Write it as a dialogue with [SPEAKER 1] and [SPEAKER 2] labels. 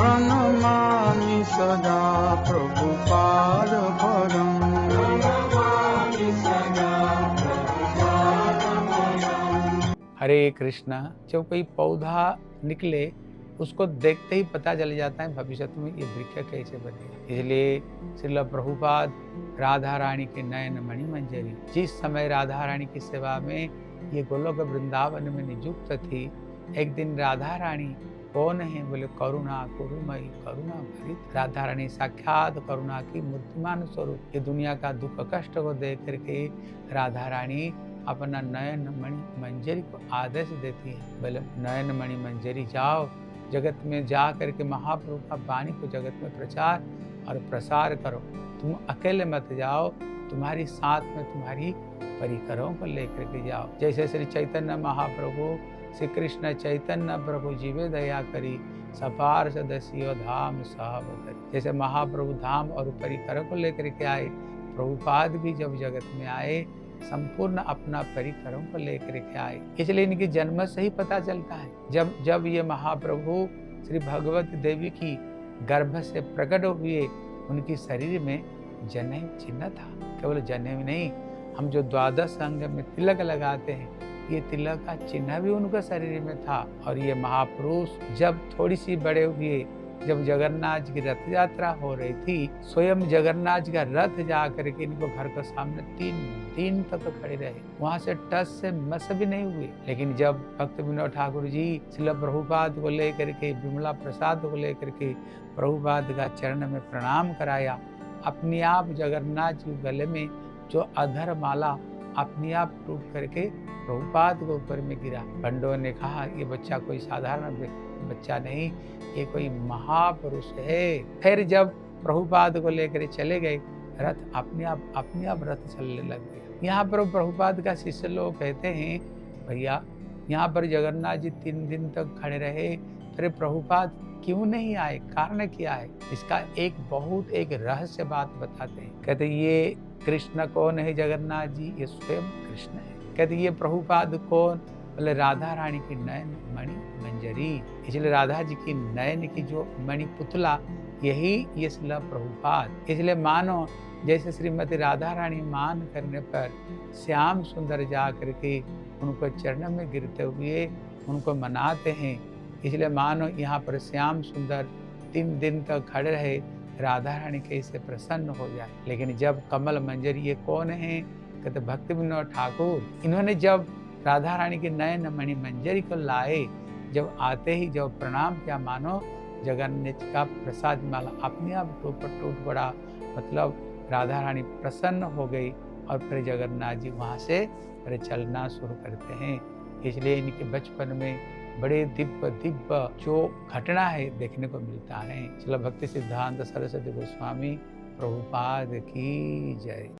[SPEAKER 1] प्रणमामि सदा प्रभुपाद परम्।
[SPEAKER 2] हरे कृष्णा। जब कोई पौधा निकले उसको देखते ही पता चल जाता है भविष्य में ये वृक्ष कैसे बनेगा। इसलिए श्रील प्रभुपाद राधा रानी के नयन मणि मंजरी, जिस समय राधा रानी की सेवा में ये गोलोक वृंदावन में नियुक्त थी, एक दिन राधा रानी कौन है बोले करुणा कुरुमयी करुणा भरित। राधा रानी साक्षात करुणा की मूर्तिमान स्वरूप, ये दुनिया का दुख कष्ट को देख करके राधा रानी अपना नयन मणि मंजरी को आदेश देती है, बोले नयन मणि मंजरी जाओ, जगत में जा करके महाप्रभु का वाणी को जगत में प्रचार और प्रसार करो। तुम अकेले मत जाओ, तुम्हारी साथ में तुम्हारी परिकरों को लेकर के जाओ। जैसे श्री चैतन्य महाप्रभु श्री कृष्ण चैतन्य प्रभु जीवे दया करी, सपार सदस्यो धाम साहब करी। जैसे महाप्रभु धाम और परिकरों को लेकर के आए, प्रभुपाद भी जब जगत में आए संपूर्ण अपना परिकरों को लेकर के आए। इसलिए इनकी जन्म से ही पता चलता है, जब ये महाप्रभु श्री भगवती देवी की गर्भ से प्रकट हुए, उनकी शरीर में जनेऊ चिन्ह था। केवल जनेऊ नहीं, हम जो द्वादश अंग में तिलक लगाते हैं, ये तिलक का चिन्ह भी उनके शरीर में था। और ये महापुरुष जब थोड़ी सी बड़े हुए, जब जगन्नाथ जी की रथ यात्रा हो रही थी, स्वयं जगन्नाथ जी का रथ जा करके इनको घर के सामने 3 दिन तक खड़े रहे, वहां से टस से मस भी नहीं हुए। लेकिन जब भक्त विनोद ठाकुर जी श्रील प्रभुपाद को लेकर के, विमला प्रसाद को लेकर के प्रभुपाद का चरण में प्रणाम कराया, अपने आप जगन्नाथ जी गले में जो अधर माला अपने आप टूट करके प्रभुपाद के ऊपर में गिरा। पंडों ने कहा ये बच्चा कोई साधारण बच्चा नहीं, ये कोई महापुरुष है। फिर जब प्रभुपाद को लेकर चले गए, रथ अपने आप रथ चलने लग गया। यहाँ पर प्रभुपाद का शिष्य लोग कहते हैं, भैया यहाँ पर जगन्नाथ जी 3 दिन तक खड़े रहे, फिर प्रभुपाद क्यों नहीं आए, कारण क्या है? इसका एक रहस्य बात बताते हैं। कहते ये कृष्ण कौन है? जगन्नाथ जी ये स्वयं कृष्ण है। कहते ये प्रभुपाद कौन? बोले राधा रानी की नयन मणि मंजरी। इसलिए राधा जी की नयन की जो मणि पुतला, यही ये श्रील प्रभुपाद। इसलिए मानो जैसे श्रीमती राधा रानी मान करने पर श्याम सुंदर जा करके उनको चरण में गिरते हुए उनको मनाते हैं। इसलिए मानो यहाँ पर श्याम सुंदर 3 दिन तक खड़े रहे, राधा रानी कैसे प्रसन्न हो जाए। लेकिन जब कमल मंजरी, ये कौन है? कहते भक्ति विनोद ठाकुर। इन्होंने जब राधा रानी के नयन मणि मंजरी को लाए, जब आते ही जब प्रणाम किया, मानो जगन्नाथ का प्रसाद माला अपने आप टूट पड़ा। मतलब राधा रानी प्रसन्न हो गई और फिर जगन्नाथ जी वहाँ से फिर चलना शुरू करते हैं। इसलिए इनके बचपन में बड़े दिव्य जो घटना है देखने को मिलता है। चलो भक्ति सिद्धांत सरस्वती गोस्वामी प्रभुपाद की जय।